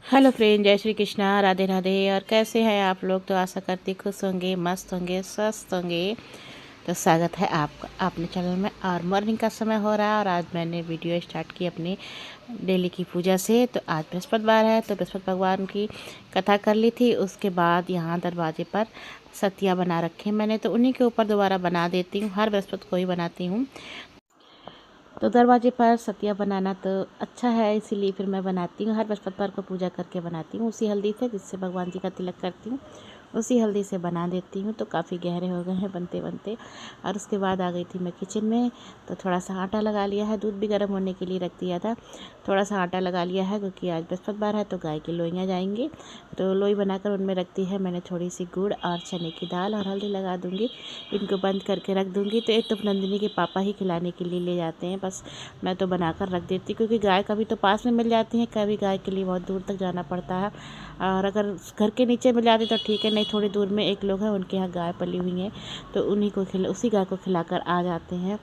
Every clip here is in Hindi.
हेलो फ्रेंड, जय श्री कृष्णा, राधे राधे। और कैसे हैं आप लोग? तो आशा करती खुश होंगे, मस्त होंगे, स्वस्थ होंगे। तो स्वागत है आपका अपने चैनल में। और मॉर्निंग का समय हो रहा है और आज मैंने वीडियो स्टार्ट की अपनी डेली की पूजा से। तो आज बृहस्पतिवार है तो बृहस्पति भगवान की कथा कर ली थी। उसके बाद यहाँ दरवाजे पर सतिया बना रखे मैंने, तो उन्हीं के ऊपर दोबारा बना देती हूँ। हर बृहस्पति को ही बनाती हूँ। तो दरवाजे पर सतिया बनाना तो अच्छा है, इसीलिए फिर मैं बनाती हूँ। हर बृहस्पतिवार को पूजा करके बनाती हूँ उसी हल्दी से जिससे भगवान जी का तिलक करती हूँ, उसी हल्दी से बना देती हूँ। तो काफ़ी गहरे हो गए हैं बनते बनते। और उसके बाद आ गई थी मैं किचन में, तो थोड़ा सा आटा लगा लिया है। दूध भी गर्म होने के लिए रख दिया था। थोड़ा सा आटा लगा लिया है क्योंकि आज बृहस्पतिवार है तो गाय की लोइयाँ जाएंगी। तो लोई बनाकर उनमें रख दी है मैंने थोड़ी सी गुड़ और चने की दाल, और हल्दी लगा दूँगी। इनको बंद करके रख दूँगी। तो एक तो नंदिनी के पापा ही खिलाने के लिए ले जाते हैं, बस मैं तो बनाकर रख देती क्योंकि गाय कभी तो पास में मिल जाती है, कभी गाय के लिए बहुत दूर तक जाना पड़ता है। और अगर घर के नीचे मिल जाती तो ठीक है, नहीं थोड़ी दूर में एक लोग हैं उनके यहाँ गाय पली हुई है, तो उन्हीं को उसी गाय को खिलाकर आ जाते हैं।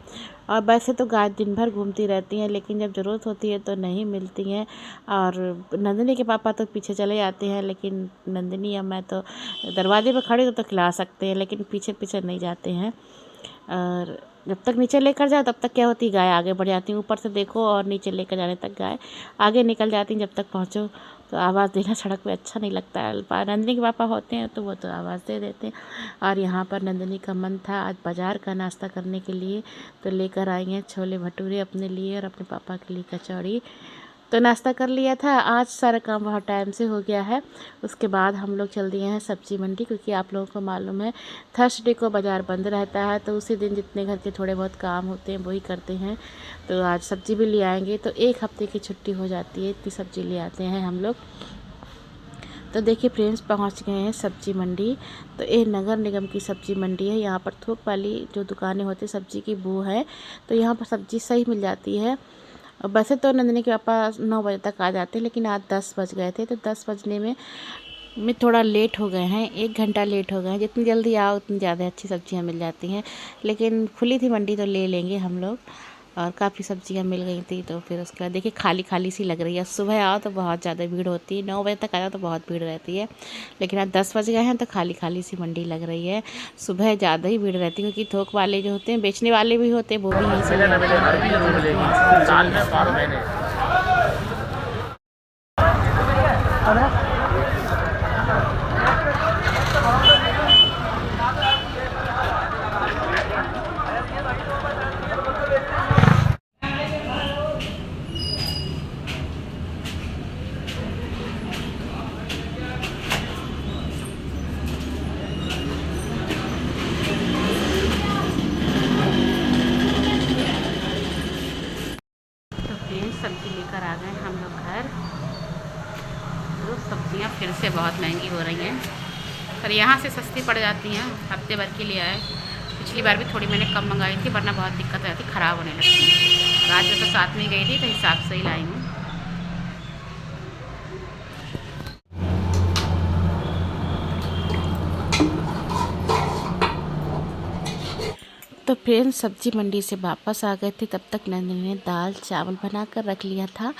और वैसे तो गाय दिन भर घूमती रहती हैं, लेकिन जब ज़रूरत होती है तो नहीं मिलती हैं। और नंदिनी के पापा तो पीछे चले जाते हैं, लेकिन नंदिनी या मैं तो दरवाजे पर खड़े तो खिला सकते हैं, लेकिन पीछे पीछे नहीं जाते हैं। और जब तक नीचे लेकर जाओ तब तक क्या होती है, गाय आगे बढ़ जाती है। ऊपर से देखो और नीचे लेकर जाने तक गाय आगे निकल जाती हैं। जब तक पहुँचो तो आवाज़ देना सड़क पे अच्छा नहीं लगता है। नंदिनी के पापा होते हैं तो वो तो आवाज़ दे देते हैं। और यहाँ पर नंदिनी का मन था आज बाज़ार का नाश्ता करने के लिए, तो लेकर आई हैं छोले भटूरे अपने लिए और अपने पापा के लिए कचौड़ी। तो नाश्ता कर लिया था। आज सारा काम बहुत टाइम से हो गया है। उसके बाद हम लोग चल दिए हैं सब्ज़ी मंडी, क्योंकि आप लोगों को मालूम है थर्सडे को बाज़ार बंद रहता है, तो उसी दिन जितने घर के थोड़े बहुत काम होते हैं वही करते हैं। तो आज सब्ज़ी भी ले आएंगे, तो एक हफ्ते की छुट्टी हो जाती है, इतनी सब्ज़ी ले आते हैं हम लोग। तो देखिए फ्रेंड्स, पहुंच गए हैं सब्ज़ी मंडी। तो ये नगर निगम की सब्ज़ी मंडी है। यहाँ पर थोक वाली जो दुकानें होती सब्ज़ी की वो है, तो यहाँ पर सब्ज़ी सही मिल जाती है। वैसे तो नंदिनी के पापा 9 बजे तक आ जाते, लेकिन आज 10 बज गए थे, तो 10 बजने में थोड़ा लेट हो गए हैं, 1 घंटा लेट हो गए हैं। जितनी जल्दी आओ उतनी ज़्यादा अच्छी सब्जियां मिल जाती हैं। लेकिन खुली थी मंडी तो ले लेंगे हम लोग, और काफ़ी सब्जियां मिल गई थी। तो फिर उसके बाद देखिए खाली खाली सी लग रही है। सुबह आओ तो बहुत ज़्यादा भीड़ होती है, 9 बजे तक आ जाओ तो बहुत भीड़ रहती है, लेकिन आज 10 बज गए हैं तो खाली खाली सी मंडी लग रही है। सुबह ज़्यादा ही भीड़ रहती है क्योंकि थोक वाले जो होते हैं, बेचने वाले भी होते हैं, वो भी यहीं से सब्ज़ी लेकर आ गए हम लोग घर। तो सब्ज़ियाँ फिर से बहुत महंगी हो रही हैं, पर यहाँ से सस्ती पड़ जाती हैं। हफ्ते भर के लिए आए, पिछली बार भी थोड़ी मैंने कम मंगाई थी, वरना बहुत दिक्कत हो जाती, ख़राब होने लगती है। आज जो तो साथ में गई थी तो हिसाब से ही लाई हूँ। तो फिर सब्जी मंडी से वापस आ गए थे, तब तक नंदिनी ने दाल चावल बनाकर रख लिया था,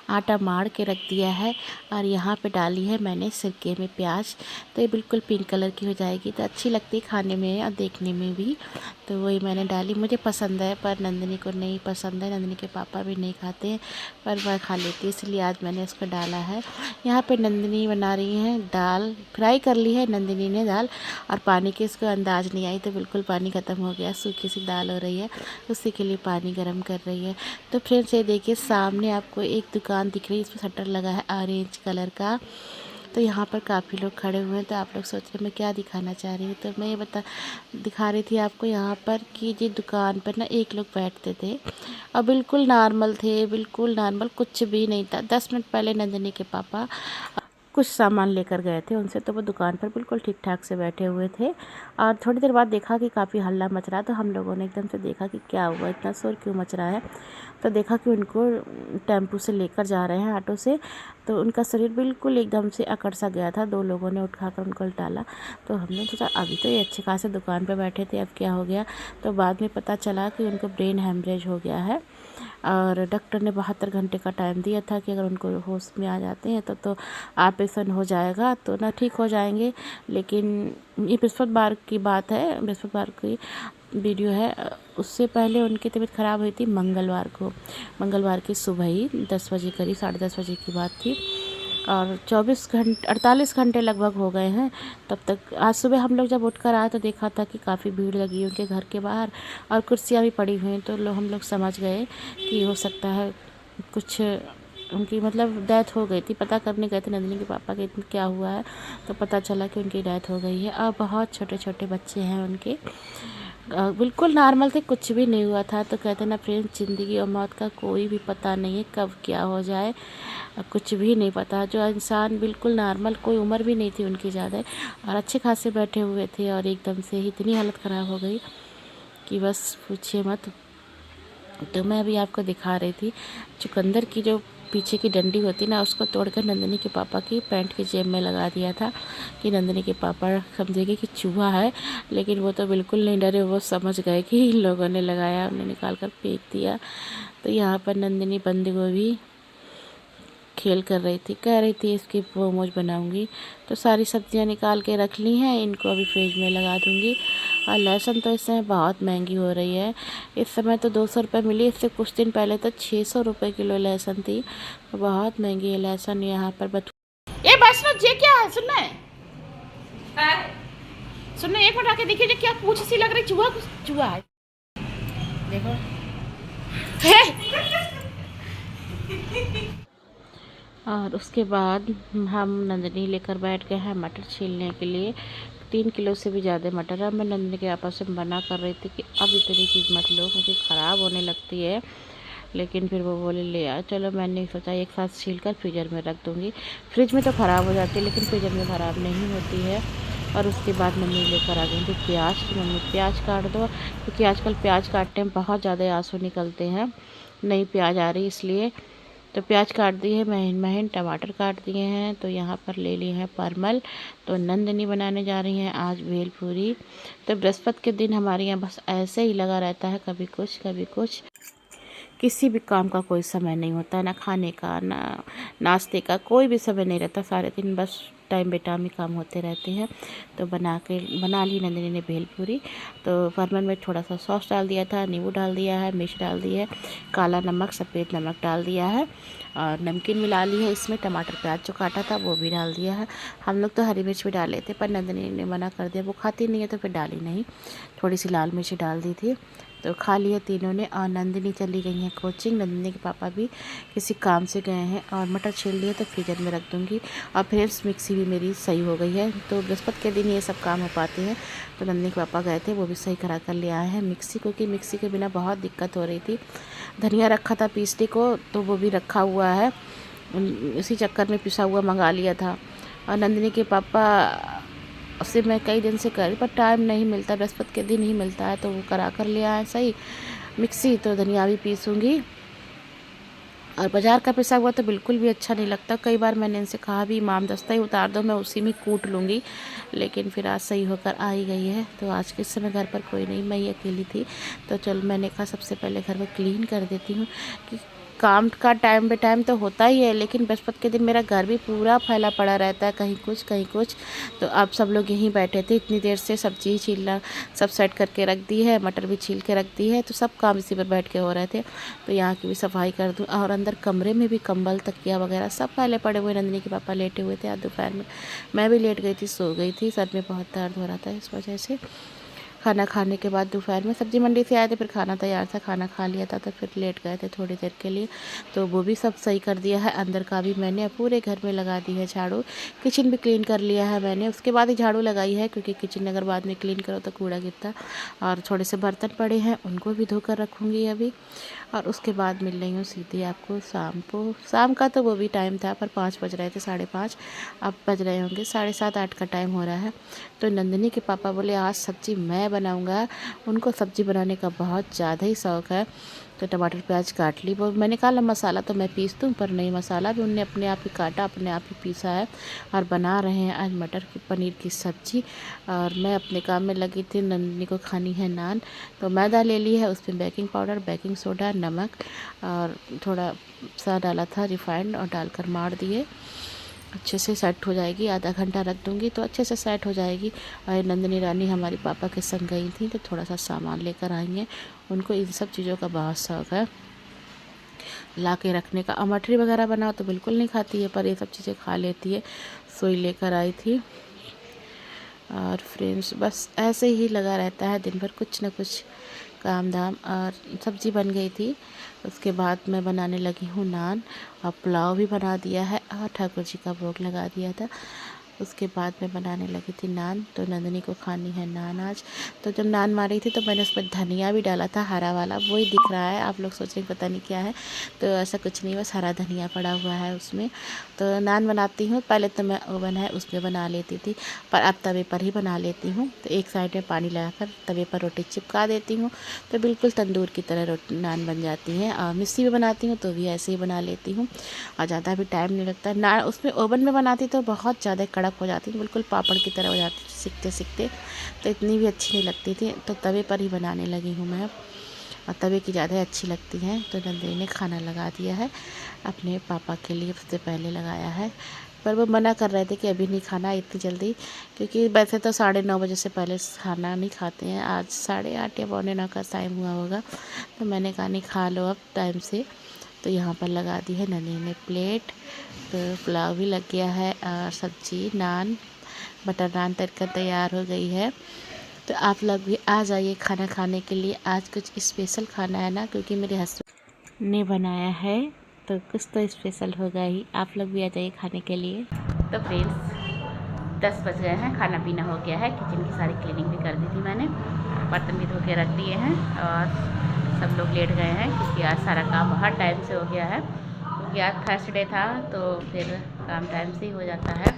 आटा मार के रख दिया है। और यहाँ पे डाली है मैंने सिरके में प्याज, तो ये बिल्कुल पिंक कलर की हो जाएगी, तो अच्छी लगती है खाने में और देखने में भी। तो वही मैंने डाली, मुझे पसंद है पर नंदिनी को नहीं पसंद है। नंदिनी के पापा भी नहीं खाते हैं, पर वह खा लेती है, इसलिए आज मैंने उसको डाला है। यहाँ पे नंदिनी बना रही है दाल, फ्राई कर ली है नंदिनी ने दाल, और पानी की इसको अंदाज़ नहीं आई, तो बिल्कुल पानी ख़त्म हो गया, सूखी सी दाल हो रही है, उसी के लिए पानी गर्म कर रही है। तो फ्रेंड्स ये देखिए सामने आपको एक दुकान दिख रही है, इसमें शटर लगा है ऑरेंज कलर का। तो यहाँ पर काफ़ी लोग खड़े हुए हैं। तो आप लोग सोच रहे मैं क्या दिखाना चाह रही हूँ, तो मैं ये दिखा रही थी आपको यहाँ पर कि ये दुकान पर ना एक लोग बैठते थे और बिल्कुल नॉर्मल थे, बिल्कुल नॉर्मल, कुछ भी नहीं था। 10 मिनट पहले नंदिनी के पापा कुछ सामान लेकर गए थे उनसे, तो वो दुकान पर बिल्कुल ठीक ठाक से बैठे हुए थे। और थोड़ी देर बाद देखा कि काफ़ी हल्ला मच रहा, तो हम लोगों ने एकदम से देखा कि क्या हुआ, इतना शोर क्यों मच रहा है। तो देखा कि उनको टेम्पू से लेकर जा रहे हैं, ऑटो से। तो उनका शरीर बिल्कुल एकदम से अकड़ सा गया था, 2 लोगों ने उठाकर उनको डाला। तो हमने सोचा अभी तो ये अच्छे खासे दुकान पर बैठे थे, अब क्या हो गया। तो बाद में पता चला कि उनको ब्रेन हेमरेज हो गया है। और डॉक्टर ने 72 घंटे का टाइम दिया था कि अगर उनको होश में आ जाते हैं तो ऑपरेशन हो जाएगा, तो ना ठीक हो जाएंगे। लेकिन ये बृहस्पतिवार की बात है, बृहस्पतिवार की वीडियो है। उससे पहले उनकी तबीयत ख़राब हुई थी मंगलवार को, मंगलवार की सुबह ही 10 बजे करीब, 10:30 बजे की बात थी। और 48 घंटे लगभग हो गए हैं तब तक। आज सुबह हम लोग जब उठकर आए तो देखा था कि काफ़ी भीड़ लगी है उनके घर के बाहर और कुर्सियाँ भी पड़ी हुई हैं। तो हम लोग समझ गए कि हो सकता है कुछ उनकी मतलब डेथ हो गई थी। पता करने गए थे नंदिनी के पापा के क्या हुआ है, तो पता चला कि उनकी डेथ हो गई है। और बहुत छोटे छोटे बच्चे हैं उनके, बिल्कुल नॉर्मल थे, कुछ भी नहीं हुआ था। तो कहते ना फ्रेंड्स, ज़िंदगी और मौत का कोई भी पता नहीं है, कब क्या हो जाए कुछ भी नहीं पता। जो इंसान बिल्कुल नॉर्मल, कोई उम्र भी नहीं थी उनकी ज़्यादा, और अच्छे खासे बैठे हुए थे, और एकदम से ही इतनी हालत ख़राब हो गई कि बस पूछिए मत। तो मैं अभी आपको दिखा रही थी चुकंदर की जो पीछे की डंडी होती ना, उसको तोड़कर नंदिनी के पापा की पैंट के जेब में लगा दिया था कि नंदिनी के पापा समझेंगे कि चूहा है। लेकिन वो तो बिल्कुल नहीं डरे, वो समझ गए कि इन लोगों ने लगाया, उन्हें निकाल कर फेंक दिया। तो यहाँ पर नंदिनी बंद गोभी खेल कर रही थी, कह रही थी इसकी मोमोज बनाऊंगी। तो सारी सब्जियां निकाल के रख ली हैं, इनको अभी फ्रिज में लगा दूंगी। और लहसुन तो इस समय बहुत महंगी हो रही है। इस समय तो 200 रुपये मिली, इससे कुछ दिन पहले तो 600 रुपये किलो लहसुन थी। तो बहुत महंगी है लहसुन यहाँ पर। ये वैष्णव जी क्या है, सुनना है सुनना, एक मिनट आके देखिए क्या पूछ सी लग रही, चूहा चूहा है देखो। और उसके बाद हम नंदिनी लेकर बैठ गए हैं मटर छीलने के लिए। 3 किलो से भी ज़्यादा मटर है। मैं नंदिनी के आपस से मना कर रही थी कि अब इतनी चीज़ मत लो क्योंकि ख़राब होने लगती है, लेकिन फिर वो बोले ले आ। चलो मैंने सोचा एक साथ छील कर फ्रीजर में रख दूँगी। फ्रिज में तो ख़राब हो जाती है लेकिन फ्रीजर में ख़राब नहीं होती है। और उसके बाद मम्मी लेकर आ गई थी प्याज की, मम्मी प्याज काट दो, क्योंकि आजकल प्याज काटने में बहुत ज़्यादा आंसू निकलते हैं, नई प्याज आ रही इसलिए। तो प्याज काट दिए हैं महीन महीन, टमाटर काट दिए हैं। तो यहाँ पर ले लिए हैं परमल। तो नंदिनी बनाने जा रही हैं आज भेलपूरी। तो बृहस्पति के दिन हमारे यहाँ बस ऐसे ही लगा रहता है, कभी कुछ कभी कुछ। किसी भी काम का कोई समय नहीं होता है, ना खाने का ना नाश्ते का, कोई भी समय नहीं रहता। सारे दिन बस टाइम बेटाइम ही काम होते रहते हैं। तो बना ली नंदिनी ने भेलपूरी। तो परमल में थोड़ा सा सॉस डाल दिया था, नींबू डाल दिया है, मिर्च डाल दी है, काला नमक सफ़ेद नमक डाल दिया है, और नमकीन मिला ली है इसमें। टमाटर प्याज जो काटा था वो भी डाल दिया है। हम लोग तो हरी मिर्च भी डाले थे पर नंदिनी ने मना कर दिया, वो खाती नहीं है तो फिर डाली नहीं। थोड़ी सी लाल मिर्च डाल दी थी। तो खा लिया तीनों ने। और नंदिनी चली गई हैं कोचिंग, नंदिनी के पापा भी किसी काम से गए हैं। और मटर छील लिए तो फ्रीजर में रख दूँगी। और फ्रेंड्स मिक्सी भी मेरी सही हो गई है, तो बृहस्पति के दिन ये सब काम हो पाते हैं। तो नंदिनी के पापा गए थे, वो भी सही करा कर ले आए हैं मिक्सी, क्योंकि मिक्सी के बिना बहुत दिक्कत हो रही थी। धनिया रखा था पीसने को तो वो भी रखा हुआ है, उसी चक्कर में पिसा हुआ मंगा लिया था। और नंदिनी के पापा उससे मैं कई दिन से कर, पर टाइम नहीं मिलता, बृहस्पति के दिन ही मिलता है। तो वो करा कर ले आए सही मिक्सी। तो धनिया भी पीसूँगी। और बाज़ार का पिसा हुआ तो बिल्कुल भी अच्छा नहीं लगता। कई बार मैंने इनसे कहा भी इमाम दस्ता ही उतार दो, मैं उसी में कूट लूँगी, लेकिन फिर आज सही होकर आ ही गई है। तो आज के समय घर पर कोई नहीं, मैं ही अकेली थी। तो चल मैंने कहा सबसे पहले घर को क्लीन कर देती हूँ कि काम का टाइम बे टाइम तो होता ही है, लेकिन बृहस्पति के दिन मेरा घर भी पूरा फैला पड़ा रहता है, कहीं कुछ कहीं कुछ। तो अब सब लोग यहीं बैठे थे इतनी देर से, सब्जी छीलना सब सेट करके रख दी है, मटर भी छील के रख दी है। तो सब काम इसी पर बैठ के हो रहे थे। तो यहाँ की भी सफाई कर दूँ। और अंदर कमरे में भी कंबल तकिया वगैरह सब फैले पड़े हुए। नंदिनी के पापा लेटे हुए थे आज दोपहर में, मैं भी लेट गई थी, सो गई थी, सर में बहुत दर्द हो रहा था इस वजह से। खाना खाने के बाद दोपहर में सब्जी मंडी से आए थे, फिर खाना तैयार था, खाना खा लिया था, तो फिर लेट गए थे थोड़ी देर के लिए। तो वो भी सब सही कर दिया है। अंदर का भी मैंने पूरे घर में लगा दी है झाड़ू। किचन भी क्लीन कर लिया है मैंने, उसके बाद ही झाड़ू लगाई है, क्योंकि किचन अगर बाद में क्लीन करो तो कूड़ा गिरता। और थोड़े से बर्तन पड़े हैं, उनको भी धोकर रखूँगी अभी। और उसके बाद मिल रही हूँ सीधे आपको शाम को। शाम का तो वो भी टाइम था, पर 5 बज रहे थे, 5:30। अब बज रहे होंगे 7:30 8 का टाइम हो रहा है। तो नंदिनी के पापा बोले आज सब्जी मैं बनाऊंगा, उनको सब्ज़ी बनाने का बहुत ज़्यादा ही शौक़ है। तो टमाटर प्याज काट ली, वो मैंने कहा मसाला तो मैं पीस दूँ, पर नहीं, मसाला भी उनने अपने आप ही काटा, अपने आप ही पीसा है। और बना रहे हैं आज मटर की पनीर की सब्ज़ी। और मैं अपने काम में लगी थी, नंदिनी को खानी है नान। तो मैदा ले ली है, उसमें बेकिंग पाउडर, बेकिंग सोडा, नमक और थोड़ा सा डाला था रिफाइंड, और डालकर मार दिए। अच्छे से सेट हो जाएगी, आधा घंटा रख दूँगी तो अच्छे से सेट हो जाएगी। और नंदिनी रानी हमारी पापा के संग गई थी, तो थोड़ा सा सामान लेकर आई हैं। उनको इन सब चीज़ों का बहुत शौक़ है ला के रखने का। मठरी वगैरह बनाओ तो बिल्कुल नहीं खाती है, पर ये सब चीज़ें खा लेती है। सोई लेकर आई थी। और फ्रेंड्स बस ऐसे ही लगा रहता है दिन भर कुछ न कुछ काम धाम। और सब्ज़ी बन गई थी, उसके बाद मैं बनाने लगी हूँ नान। और पुलाव भी बना दिया है और ठाकुर जी का भोग लगा दिया था। उसके बाद मैं बनाने लगी थी नान। तो नंदिनी को खानी है नान आज। तो जब नान मारी थी तो मैंने उसमें धनिया भी डाला था, हरा वाला, वही दिख रहा है। आप लोग सोच रहे पता नहीं क्या है, तो ऐसा कुछ नहीं, बस हरा धनिया पड़ा हुआ है उसमें। तो नान बनाती हूँ, पहले तो मैं ओवन है उसमें बना लेती थी, पर अब तवे पर ही बना लेती हूँ। तो एक साइड में पानी लगाकर तवे पर रोटी चिपका देती हूँ, तो बिल्कुल तंदूर की तरह नान बन जाती हैं। और मिस्सी भी बनाती हूँ तो भी ऐसे ही बना लेती हूँ, और ज़्यादा भी टाइम नहीं लगता। नान उसमें ओवन में बनाती तो बहुत ज़्यादा कड़क हो जाती थी, बिल्कुल पापड़ की तरह हो जाती थी सीखते सीखते, तो इतनी भी अच्छी नहीं लगती थी। तो तवे पर ही बनाने लगी हूँ मैं, और तवे की ज़्यादा अच्छी लगती हैं। तो नंदिनी ने खाना लगा दिया है अपने पापा के लिए, सबसे पहले लगाया है। पर वो मना कर रहे थे कि अभी नहीं खाना इतनी जल्दी, क्योंकि वैसे तो 9:30 बजे से पहले खाना नहीं खाते हैं। आज 8:30 या 8:45 का टाइम हुआ होगा, तो मैंने कहा नहीं, खा लो अब टाइम से। तो यहाँ पर लगा दी है नंदिनी ने प्लेट। तो पुलाव भी लग गया है, और सब्जी, नान, बटर नान तड़कर तैयार हो गई है। तो आप लोग भी आ जाइए खाना खाने के लिए। आज कुछ स्पेशल खाना है ना, क्योंकि मेरे हस्बैंड ने बनाया है, तो कुछ तो स्पेशल होगा ही। आप लोग भी आ जाइए खाने के लिए। तो फ्रेंड्स 10 बज गए हैं, खाना पीना हो गया है, किचन की सारी क्लीनिंग भी कर दी थी मैंने, बर्तन भी धो के रख दिए हैं, और सब लोग लेट गए हैं, क्योंकि आज सारा काम बहुत टाइम से हो गया है। क्योंकि आज थर्सडे था, तो फिर काम टाइम से ही हो जाता है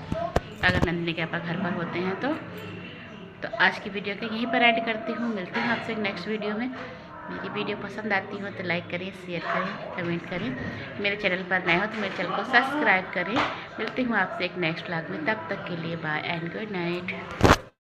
अगर नंदिनी के पापा घर पर होते हैं तो आज की वीडियो को यहीं पर ऐड करती हूँ। मिलती हूँ आपसे नेक्स्ट वीडियो में। मेरी वीडियो पसंद आती हो तो लाइक करें, शेयर करें, कमेंट करें। मेरे चैनल पर नए हो तो मेरे चैनल को सब्सक्राइब करें। मिलती हूँ आपसे एक नेक्स्ट व्लॉग में, तब तक के लिए बाय एंड गुड नाइट।